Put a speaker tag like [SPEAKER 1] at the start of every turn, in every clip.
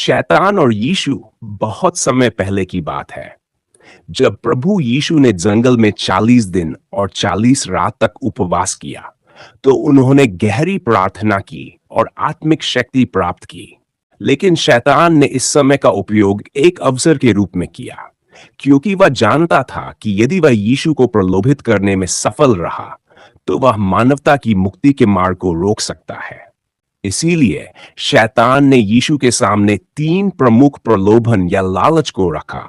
[SPEAKER 1] शैतान और यीशु बहुत समय पहले की बात है। जब प्रभु यीशु ने जंगल में 40 दिन और 40 रात तक उपवास किया, तो उन्होंने गहरी प्रार्थना की और आत्मिक शक्ति प्राप्त की। लेकिन शैतान ने इस समय का उपयोग एक अवसर के रूप में किया, क्योंकि वह जानता था कि यदि वह यीशु को प्रलोभित करने में सफल रहा, तो वह मानवता की मुक्ति के मार्ग को रोक सकता है। इसीलिए शैतान ने यीशु के सामने 3 प्रमुख प्रलोभन या लालच को रखा।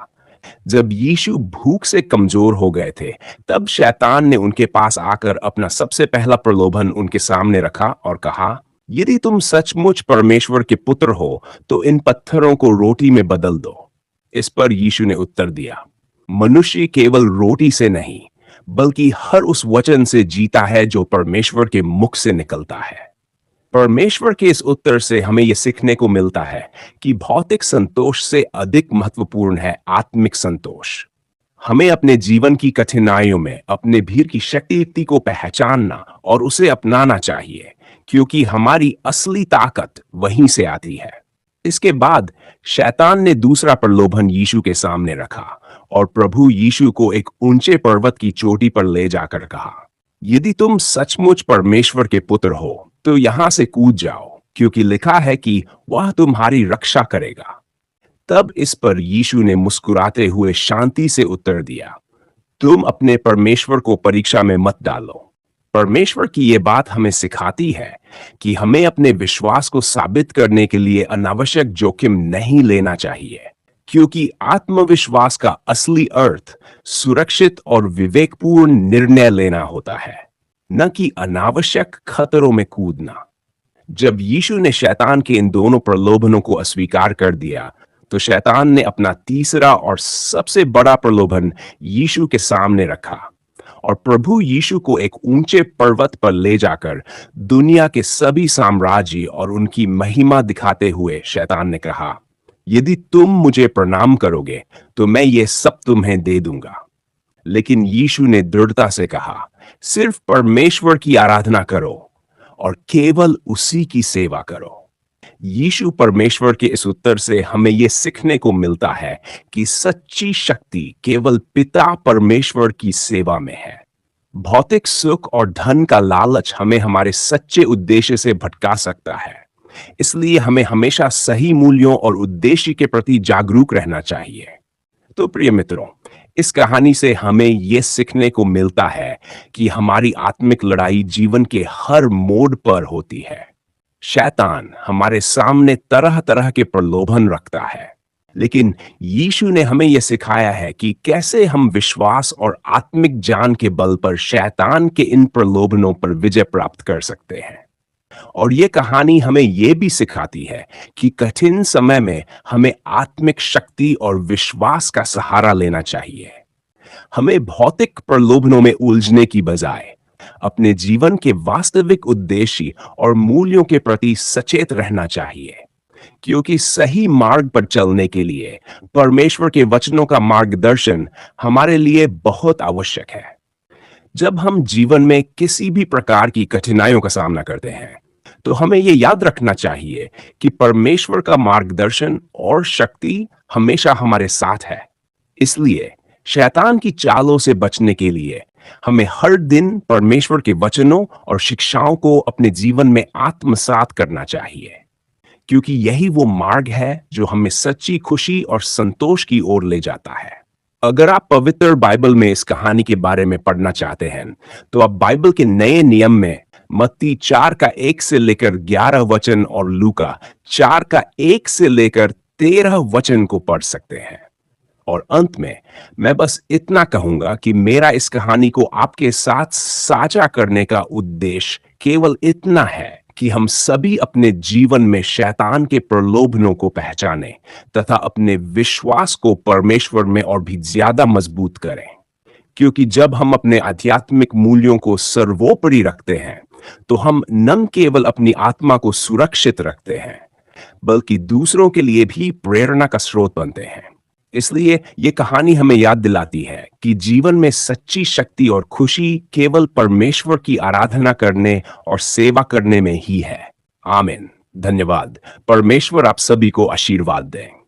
[SPEAKER 1] जब यीशु भूख से कमजोर हो गए थे, तब शैतान ने उनके पास आकर अपना सबसे पहला प्रलोभन उनके सामने रखा और कहा, यदि तुम सचमुच परमेश्वर के पुत्र हो, तो इन पत्थरों को रोटी में बदल दो। इस पर यीशु ने उत्तर दिया, मनुष्य केवल रोटी से नहीं, बल्कि हर उस वचन से जीता है जो परमेश्वर के मुख से निकलता है। परमेश्वर के इस उत्तर से हमें यह सीखने को मिलता है कि भौतिक संतोष से अधिक महत्वपूर्ण है आत्मिक संतोष। हमें अपने जीवन की कठिनाइयों में अपने भीतर की शक्ति को पहचानना और उसे अपनाना चाहिए, क्योंकि हमारी असली ताकत वहीं से आती है। इसके बाद शैतान ने दूसरा प्रलोभन यीशु के सामने रखा और प्रभु यीशु को एक ऊंचे पर्वत की चोटी पर ले जाकर कहा, यदि तुम सचमुच परमेश्वर के पुत्र हो, तो यहां से कूद जाओ, क्योंकि लिखा है कि वह तुम्हारी रक्षा करेगा। तब इस पर यीशु ने मुस्कुराते हुए शांति से उत्तर दिया, तुम अपने परमेश्वर को परीक्षा में मत डालो। परमेश्वर की यह बात हमें सिखाती है कि हमें अपने विश्वास को साबित करने के लिए अनावश्यक जोखिम नहीं लेना चाहिए, क्योंकि आत्मविश्वास का असली अर्थ सुरक्षित और विवेकपूर्ण निर्णय लेना होता है, न कि अनावश्यक खतरों में कूदना। जब यीशु ने शैतान के इन दोनों प्रलोभनों को अस्वीकार कर दिया, तो शैतान ने अपना तीसरा और सबसे बड़ा प्रलोभन यीशु के सामने रखा और प्रभु यीशु को एक ऊंचे पर्वत पर ले जाकर दुनिया के सभी साम्राज्य और उनकी महिमा दिखाते हुए शैतान ने कहा, यदि तुम मुझे प्रणाम करोगे, तो मैं ये सब तुम्हें दे दूंगा। लेकिन यीशु ने दृढ़ता से कहा, सिर्फ परमेश्वर की आराधना करो और केवल उसी की सेवा करो। यीशु परमेश्वर के इस उत्तर से हमें यह सीखने को मिलता है कि सच्ची शक्ति केवल पिता परमेश्वर की सेवा में है। भौतिक सुख और धन का लालच हमें हमारे सच्चे उद्देश्य से भटका सकता है। इसलिए हमें हमेशा सही मूल्यों और उद्देश्य के प्रति जागरूक रहना चाहिए। तो प्रिय मित्रों, इस कहानी से हमें यह सीखने को मिलता है कि हमारी आत्मिक लड़ाई जीवन के हर मोड़ पर होती है। शैतान हमारे सामने तरह तरह के प्रलोभन रखता है, लेकिन यीशु ने हमें यह सिखाया है कि कैसे हम विश्वास और आत्मिक ज्ञान के बल पर शैतान के इन प्रलोभनों पर विजय प्राप्त कर सकते हैं। और ये कहानी हमें यह भी सिखाती है कि कठिन समय में हमें आत्मिक शक्ति और विश्वास का सहारा लेना चाहिए। हमें भौतिक प्रलोभनों में उलझने की बजाय अपने जीवन के वास्तविक उद्देश्य और मूल्यों के प्रति सचेत रहना चाहिए, क्योंकि सही मार्ग पर चलने के लिए परमेश्वर के वचनों का मार्गदर्शन हमारे लिए बहुत आवश्यक है। जब हम जीवन में किसी भी प्रकार की कठिनाइयों का सामना करते हैं, तो हमें यह याद रखना चाहिए कि परमेश्वर का मार्गदर्शन और शक्ति हमेशा हमारे साथ है। इसलिए शैतान की चालों से बचने के लिए हमें हर दिन परमेश्वर के वचनों और शिक्षाओं को अपने जीवन में आत्मसात करना चाहिए, क्योंकि यही वो मार्ग है जो हमें सच्ची खुशी और संतोष की ओर ले जाता है। अगर आप पवित्र बाइबल में इस कहानी के बारे में पढ़ना चाहते हैं, तो आप बाइबल के नए नियम में मत्ती 4 का 1 से लेकर 11 वचन और लूका 4 का 1 से लेकर 13 वचन को पढ़ सकते हैं। और अंत में मैं बस इतना कहूंगा कि मेरा इस कहानी को आपके साथ साझा करने का उद्देश्य केवल इतना है कि हम सभी अपने जीवन में शैतान के प्रलोभनों को पहचानें तथा अपने विश्वास को परमेश्वर में और भी ज्यादा मजबूत करें। क्योंकि जब हम अपने आध्यात्मिक मूल्यों को सर्वोपरि रखते हैं, तो हम न केवल अपनी आत्मा को सुरक्षित रखते हैं, बल्कि दूसरों के लिए भी प्रेरणा का स्रोत बनते हैं। इसलिए ये कहानी हमें याद दिलाती है कि जीवन में सच्ची शक्ति और खुशी केवल परमेश्वर की आराधना करने और सेवा करने में ही है। आमीन। धन्यवाद। परमेश्वर आप सभी को आशीर्वाद दें।